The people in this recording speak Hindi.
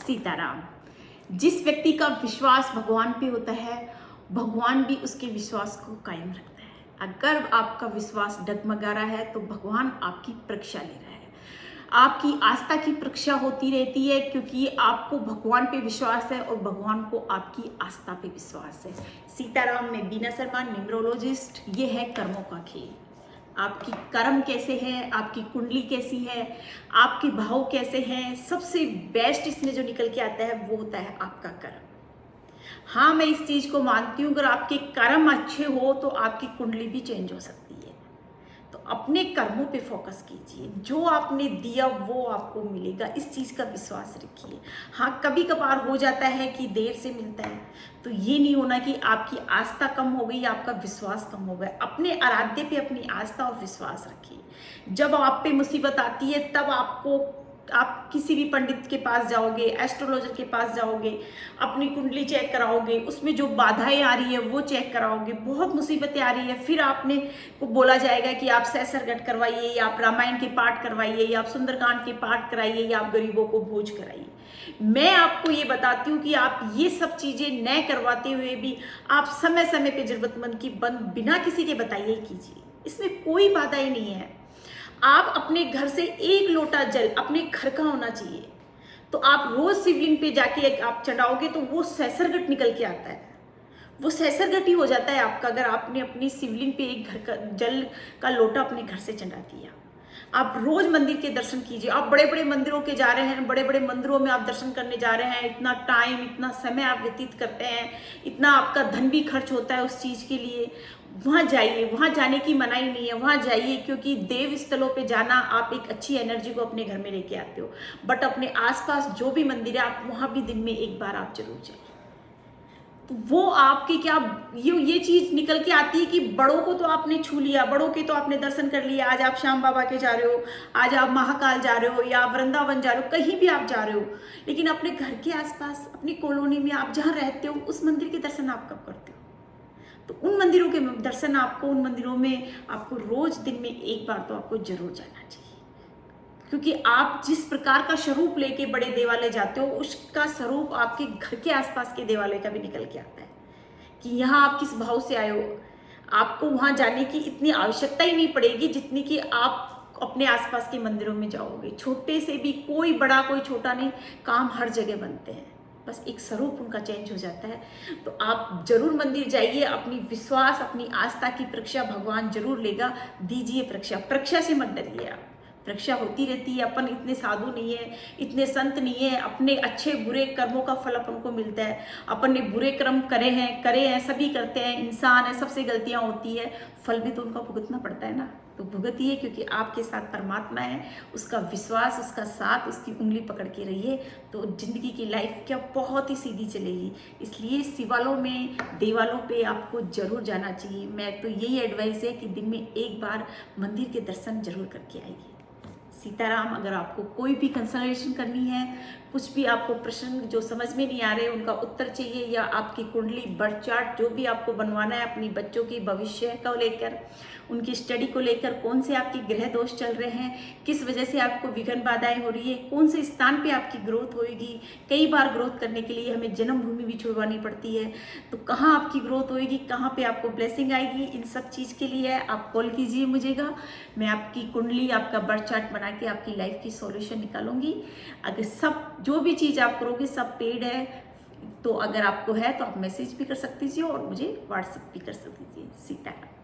सीताराम। जिस व्यक्ति का विश्वास भगवान पे होता है, भगवान भी उसके विश्वास को कायम रखता है। अगर आपका विश्वास डगमगा रहा है तो भगवान आपकी परीक्षा ले रहा है। आपकी आस्था की परीक्षा होती रहती है, क्योंकि आपको भगवान पे विश्वास है और भगवान को आपकी आस्था पे विश्वास है। सीताराम में बीना शर्मा, न्यूमरोलॉजिस्ट। ये है कर्मों का खेल। आपकी कर्म कैसे है, आपकी कुंडली कैसी है, आपके भाव कैसे हैं, सबसे बेस्ट इसमें जो निकल के आता है वो होता है आपका कर्म। हाँ, मैं इस चीज को मानती हूँ, अगर आपके कर्म अच्छे हो तो आपकी कुंडली भी चेंज हो सकती है। तो अपने कर्मों पे फोकस कीजिए, जो आपने दिया वो आपको मिलेगा, इस चीज़ का विश्वास रखिए। हाँ, कभी कभार हो जाता है कि देर से मिलता है, तो ये नहीं होना कि आपकी आस्था कम हो गई, आपका विश्वास कम हो गया। अपने आराध्य पे अपनी आस्था और विश्वास रखिए। जब आप पे मुसीबत आती है तब आप किसी भी पंडित के पास जाओगे, एस्ट्रोलॉजर के पास जाओगे, अपनी कुंडली चेक कराओगे, उसमें जो बाधाएं आ रही है वो चेक कराओगे, बहुत मुसीबतें आ रही है, फिर आपने को बोला जाएगा कि आप सहस्त्रगढ़ करवाइए, या आप रामायण के पाठ करवाइए, या आप सुंदरकांड के पाठ कराइए, या आप गरीबों को भोज कराइए। मैं आपको ये बताती हूँ कि आप ये सब चीजें न करवाते हुए भी आप समय समय पे जरूरतमंद की बिना किसी के बताइए कीजिए। इसमें कोई बाधाएं नहीं है। आप अपने घर से एक लोटा जल अपने घर का होना चाहिए, तो आप रोज शिवलिंग पे जाके आप चढ़ाओगे तो वो सहस्त्रगढ़ निकल के आता है, वो सहस्त्रगढ़ ही हो जाता है आपका, अगर आपने अपनी शिवलिंग पे एक घर का जल का लोटा अपने घर से चढ़ा दिया। आप रोज मंदिर के दर्शन कीजिए। आप बड़े बड़े मंदिरों के जा रहे हैं, बड़े बड़े मंदिरों में आप दर्शन करने जा रहे हैं, इतना टाइम, इतना समय आप व्यतीत करते हैं, इतना आपका धन भी खर्च होता है उस चीज के लिए। वहां जाइए, वहां जाने की मनाही नहीं है, वहां जाइए, क्योंकि देव स्थलों पे जाना आप एक अच्छी एनर्जी को अपने घर में लेके आते हो। बट अपने आसपास जो भी मंदिर है आप वहां भी दिन में एक बार आप जरूर जाइए। तो वो आपके क्या ये चीज निकल के आती है कि बड़ों को तो आपने छू लिया, बड़ों के तो आपने दर्शन कर लिया। आज आप श्याम बाबा के जा रहे हो, आज आप महाकाल जा रहे हो, या वृंदावन जा रहे हो, कहीं भी आप जा रहे हो, लेकिन अपने घर के आसपास, अपनी कॉलोनी में आप जहाँ रहते हो उस मंदिर के दर्शन आप कब करते हो? तो उन मंदिरों के दर्शन आपको, उन मंदिरों में आपको रोज दिन में एक बार तो आपको जरूर जाना चाहिए, क्योंकि आप जिस प्रकार का स्वरूप लेके बड़े देवालय जाते हो उसका स्वरूप आपके घर के आसपास के देवालय का भी निकल के आता है कि यहाँ आप किस भाव से आए हो। आपको वहां जाने की इतनी आवश्यकता ही नहीं पड़ेगी जितनी कि आप अपने आसपास के मंदिरों में जाओगे। छोटे से भी, कोई बड़ा कोई छोटा नहीं, काम हर जगह बनते हैं, बस एक स्वरूप उनका चेंज हो जाता है। तो आप जरूर मंदिर जाइए, अपनी विश्वास, अपनी आस्था की परीक्षा भगवान जरूर लेगा। दीजिए परीक्षा, परीक्षा से मत डरिए आप। परीक्षा होती रहती है, अपन इतने साधु नहीं है, इतने संत नहीं है, अपने अच्छे बुरे कर्मों का फल अपन को मिलता है। अपन ने बुरे कर्म करे हैं, सभी करते हैं, इंसान है, सबसे गलतियां होती है, फल भी तो उनका भुगतना पड़ता है ना। तो भुगतिए, क्योंकि आपके साथ परमात्मा है, उसका विश्वास, उसका साथ, उसकी उंगली पकड़ के रहिए, तो जिंदगी की लाइफ क्या बहुत ही सीधी चलेगी। इसलिए शिवालयों में, देवालों पे आपको जरूर जाना चाहिए। मैं तो यही एडवाइस है कि दिन में एक बार मंदिर के दर्शन जरूर करके आइए। सीताराम। अगर आपको कोई भी कंसल्टेशन करनी है, कुछ भी आपको प्रश्न जो समझ में नहीं आ रहे उनका उत्तर चाहिए, या आपकी कुंडली, बर्थ चार्ट जो भी आपको बनवाना है अपनी बच्चों की भविष्य को लेकर, उनकी स्टडी को लेकर, कौन से आपके ग्रह दोष चल रहे हैं, किस वजह से आपको विघ्न बाधाएं हो रही है, कौन से स्थान पे आपकी ग्रोथ होगी। कई बार ग्रोथ करने के लिए हमें जन्मभूमि भी छुड़वानी पड़ती है, तो कहाँ आपकी ग्रोथ होगी, कहाँ पे आपको ब्लेसिंग आएगी, इन सब चीज़ के लिए आप कॉल कीजिए मुझेगा। मैं आपकी कुंडली, आपका बर्थ चार्ट बना के आपकी लाइफ की सॉल्यूशन निकालूंगी। अगर सब जो भी चीज़ आप करोगे सब पेड है, तो अगर आपको है तो आप मैसेज भी कर सकती थी और मुझे व्हाट्सएप भी कर सकती थी। सीताराम।